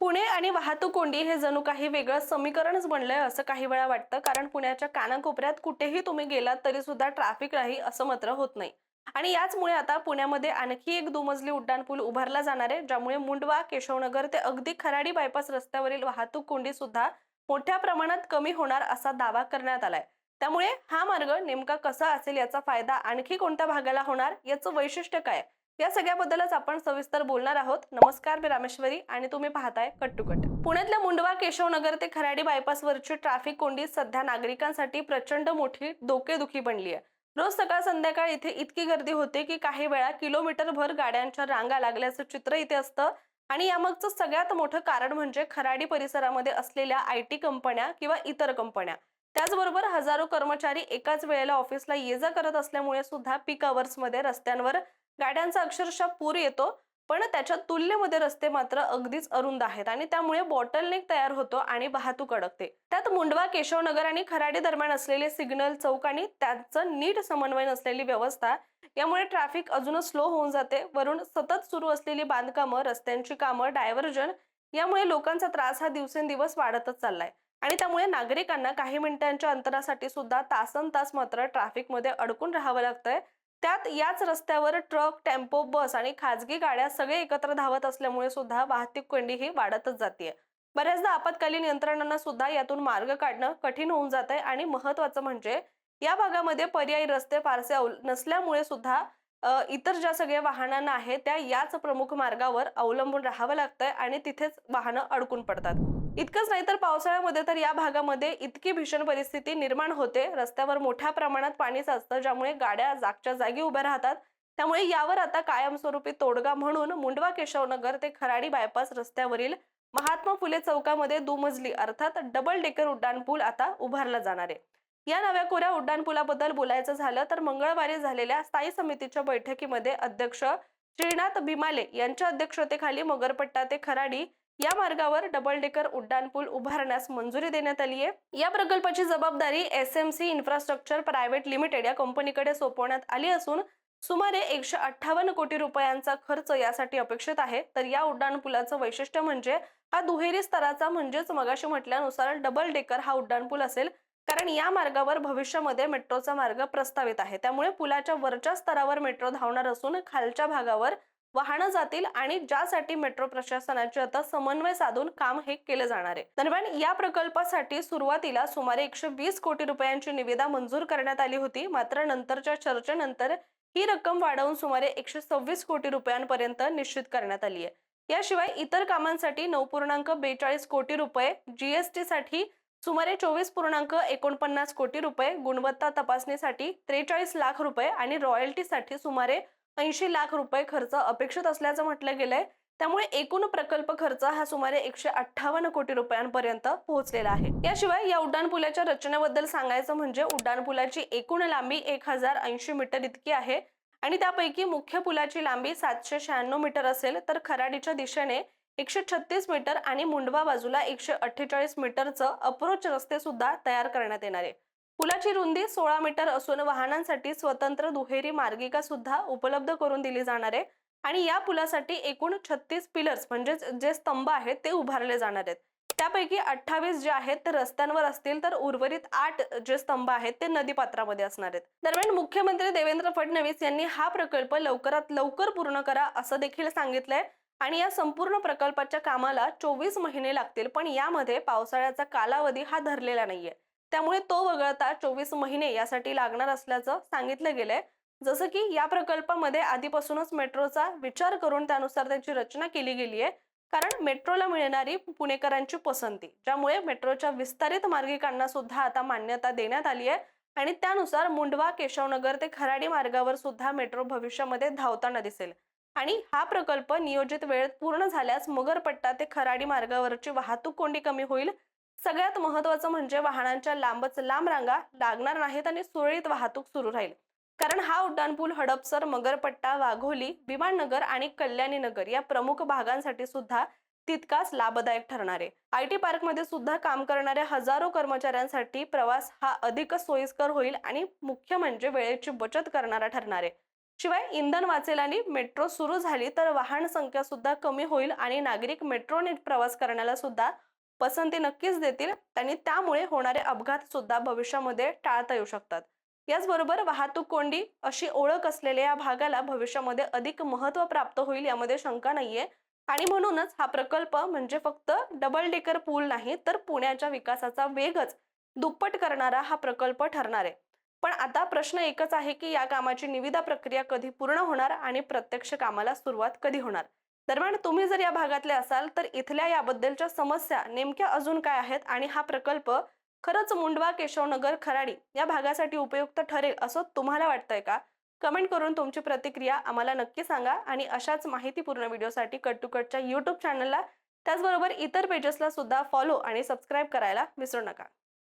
पुणे आणि वाहतूक कोंडी हे जणू काही वेगळं समीकरणच बनलंय असं काही वेळा वाटतं. कारण पुण्याच्या कानाकोपऱ्यात कुठेही तुम्ही गेलात तरी सुद्धा ट्रॅफिक नाही असं मात्र होत नाही. आणि याचमुळे आता पुण्यामध्ये आणखी एक दुमजली उड्डाणपूल उभारला जाणार आहे, ज्यामुळे मुंडवा केशवनगर ते अगदी खराडी बायपास रस्त्यावरील वाहतूक कोंडी सुद्धा मोठ्या प्रमाणात कमी होणार असा दावा करण्यात आलाय. त्यामुळे हा मार्ग नेमका कसा असेल, याचा फायदा आणखी कोणत्या भागाला होणार, याचं वैशिष्ट्य काय, या सगळ्याबद्दलच आपण सविस्तर बोलणार आहोत. नमस्कार, मी रामेश्वरी आणि तुम्ही पाहताय कट टू कट. पुण्यातल्या मुंडवा केशवनगर ते खराडी बायपास वरची ट्रॅफिक कोंडी सध्या नागरिकांसाठी प्रचंड मोठी डोकेदुखी बनली आहे. रोज सकाळ संध्याकाळ इथे इतकी गर्दी होते की काही वेळा किलोमीटरभर गाड्यांच्या रांगा लागल्याचं चित्र इथे असतं. आणि यामागचं सगळ्यात मोठं कारण म्हणजे खराडी परिसरामध्ये असलेल्या IT कंपन्या किंवा इतर कंपन्या. त्याचबरोबर हजारो कर्मचारी एकाच वेळेला ऑफिसला ये-जा करत असल्यामुळे सुद्धा पीक मध्ये रस्त्यांवर गाड्यांचा अक्षरशः पूर येतो. पण त्याच्या तुलनेमध्ये रस्ते मात्र अगदीच अरुंद आहेत आणि त्यामुळे बॉटलनेक तयार होतो आणि वाहतूक अडकते. त्यात मुंडवा केशवनगर आणि खराडी दरम्यान असलेले सिग्नल चौक आणि त्यांचं नीट समन्वय नसलेली व्यवस्था यामुळे ट्रॅफिक अजूनच स्लो होऊन जाते. वरून सतत सुरू असलेली बांधकामं, रस्त्यांची कामं, डायव्हर्जन यामुळे लोकांचा त्रास हा दिवसेंदिवस वाढतच चाललाय. आणि त्यामुळे नागरिकांना काही मिनिटांच्या अंतरासाठी सुद्धा तासनतास मात्र ट्रॅफिकमध्ये अडकून राहावं लागतंय. त्यात याच रस्त्यावर ट्रक, टेम्पो, बस आणि खाजगी गाड्या सगळे एकत्र धावत असल्यामुळे सुद्धा वाहतूक कोंडी ही वाढतच जाते. बऱ्याचदा आपत्कालीन यंत्रणांना सुद्धा यातून मार्ग काढणं कठीण होऊन जात आहे. आणि महत्त्वाचं म्हणजे या भागामध्ये पर्यायी रस्ते फारसे नसल्यामुळे सुद्धा इतर ज्या सगळ्या वाहनांना आहेत त्या याच प्रमुख मार्गावर अवलंबून राहावं लागतंय आणि तिथेच वाहनं अडकून पडतात. इतकंच नाही तर पावसाळ्यामध्ये तर या भागामध्ये इतकी भीषण परिस्थिती निर्माण होते. रस्त्यावर मोठ्या प्रमाणात पाणी साचतं, ज्यामुळे गाड्या जागच्या जागी उभ्या राहतात. त्यामुळे यावर आता कायमस्वरूपी तोडगा म्हणून मुंडवा केशवनगर ते खराडी बायपास रस्त्यावरील महात्मा फुले चौकामध्ये दुमजली अर्थात डबल डेकर उड्डाणपूल आता उभारला जाणार आहे. या नव्या कोऱ्या उड्डाणपुलाबद्दल बोलायचं झालं तर मंगळवारी झालेल्या स्थायी समितीच्या बैठकीमध्ये अध्यक्ष श्रीनाथ भीमाले यांच्या अध्यक्षतेखाली मगरपट्टा ते खराडी या मार्गावर डबल डेकर उड्डाणपूल उभारण्यास मंजुरी देण्यात आली आहे. या प्रकल्पाची जबाबदारी SMC इन्फ्रास्ट्रक्चर प्रायव्हेट लिमिटेड या कंपनीकडे सोपवण्यात आली असून सुमारे 158 कोटी रुपयांचा खर्च यासाठी अपेक्षित आहे. तर या उड्डाणपुलाचं वैशिष्ट्य म्हणजे हा दुहेरी स्तराचा म्हणजेच मगाशी म्हटल्यानुसार डबल डेकर हा उड्डाणपूल असेल. कारण या मार्गावर भविष्यामध्ये मेट्रोचा मार्ग प्रस्तावित आहे. त्यामुळे पुलाच्या वरच्या स्तरावर मेट्रो धावणार असून खालच्या भागावर वाहनं जातील आणि ज्यासाठी मेट्रो प्रशासनाचे आता समन्वय साधून काम हे केले जाणार आहे. दरम्यान या प्रकल्पासाठी सुरुवातीला सुमारे 120 कोटी रुपयांची निविदा मंजूर करण्यात आली होती. मात्र नंतरच्या चर्चेनंतर ही रक्कम वाढवून सुमारे 126 कोटी रुपयांपर्यंत निश्चित करण्यात आली आहे. याशिवाय इतर कामांसाठी 9.42 कोटी रुपये, GST साठी सुमारे 24.49 कोटी रुपये, गुणवत्ता तपासणीसाठी 43 लाख रुपये आणि रॉयल्टीसाठी सुमारे 80 लाख रुपये खर्च अपेक्षित असल्याचं म्हटलं गेलंय. त्यामुळे एकूण प्रकल्प खर्च हा सुमारे 158 कोटी रुपयांपर्यंत पोहोचलेला आहे. याशिवाय या उड्डाणपुलाच्या रचनेबद्दल सांगायचं म्हणजे उड्डाणपुलाची एकूण लांबी 1080 मीटर इतकी आहे आणि त्यापैकी मुख्य पुलाची लांबी 796 मीटर असेल. तर खराडीच्या दिशेने 136 मीटर आणि मुंडवा बाजूला 148 मीटरचं अप्रोच रस्ते सुद्धा तयार करण्यात येणार आहे. पुलाची रुंदी 16 मीटर असून वाहनांसाठी स्वतंत्र दुहेरी मार्गिका सुद्धा उपलब्ध करून दिली जाणार आहे. आणि या पुलासाठी एकूण 36 पिलर्स म्हणजे जे स्तंभ आहेत ते उभारले जाणार आहेत. त्यापैकी 28 जे आहेत ते रस्त्यांवर असतील, तर उर्वरित 8 जे स्तंभ आहेत ते नदीपात्रामध्ये असणार आहेत. दरम्यान मुख्यमंत्री देवेंद्र फडणवीस यांनी हा प्रकल्प लवकरात लवकर पूर्ण करा असं देखील सांगितलंय. आणि या संपूर्ण प्रकल्पाच्या कामाला 24 महिने लागतील. पण यामध्ये पावसाळ्याचा कालावधी हा धरलेला नाहीये. त्यामुळे तो वगळता 24 महिने यासाठी लागणार असल्याचं सांगितलं गेलंय. जसं की या प्रकल्पामध्ये आधीपासूनच मेट्रोचा विचार करून त्यानुसार त्याची रचना केली गेली आहे. कारण मेट्रोला मिळणारी पुणेकरांची पसंती, ज्यामुळे मेट्रोच्या विस्तारित मार्गिकांना सुद्धा आता मान्यता देण्यात आली आहे. आणि त्यानुसार मुंडवा केशवनगर ते खराडी मार्गावर सुद्धा मेट्रो भविष्यामध्ये धावताना दिसेल. आणि हा प्रकल्प नियोजित वेळेत पूर्ण झाल्यास मगरपट्टा ते खराडी मार्गावरची वाहतूक कोंडी कमी होईल. सगळ्यात महत्त्वाचं म्हणजे वाहनांच्या लांबच लांब रांगा लागणार नाहीत आणि सुरळीत वाहतूक सुरू राहील. कारण हा उड्डाणपूल हडपसर, मगरपट्टा, वाघोली, विमाननगर आणि कल्याणी नगर या प्रमुख भागांसाठी सुद्धा तितकाच लाभदायक ठरणार आहे. IT पार्कमध्ये सुद्धा काम करणाऱ्या हजारो कर्मचाऱ्यांसाठी प्रवास हा अधिक सोयीस्कर होईल आणि मुख्य म्हणजे वेळेची बचत करणारा ठरणार आहे. शिवाय इंधन वाचेल आणि मेट्रो सुरू झाली तर वाहन संख्या सुद्धा कमी होईल आणि नागरिक मेट्रोने प्रवास करण्याला सुद्धा पसंती नक्कीच देतील आणि त्यामुळे होणारे अपघात सुद्धा भविष्यामध्ये टाळता येऊ शकतात. याचबरोबर वाहतूक कोंडी अशी ओळख असलेल्या या भागाला भविष्यामध्ये अधिक महत्त्व प्राप्त होईल यामध्ये शंका नाहीये. आणि म्हणूनच हा प्रकल्प म्हणजे फक्त डबल डेकर पूल नाही तर पुण्याच्या विकासाचा वेगच दुप्पट करणारा हा प्रकल्प ठरणार आहे. पण आता प्रश्न एकच आहे की या कामाची निविदा प्रक्रिया कधी पूर्ण होणार आणि प्रत्यक्ष कामाला सुरुवात कधी होणार. दरम्यान तुम्ही जर या भागातले असाल तर इथल्या याबद्दलच्या समस्या नेमक्या अजून काय आहेत आणि हा प्रकल्प खरंच मुंडवा केशवनगर खराडी या भागासाठी उपयुक्त ठरेल असं तुम्हाला वाटतंय का? कमेंट करून तुमची प्रतिक्रिया आम्हाला नक्की सांगा आणि अशाच माहितीपूर्ण व्हिडिओसाठी कट टू कटच्या YouTube चॅनलला त्याचबरोबर इतर पेजेसला सुद्धा फॉलो आणि सबस्क्राईब करायला विसरू नका.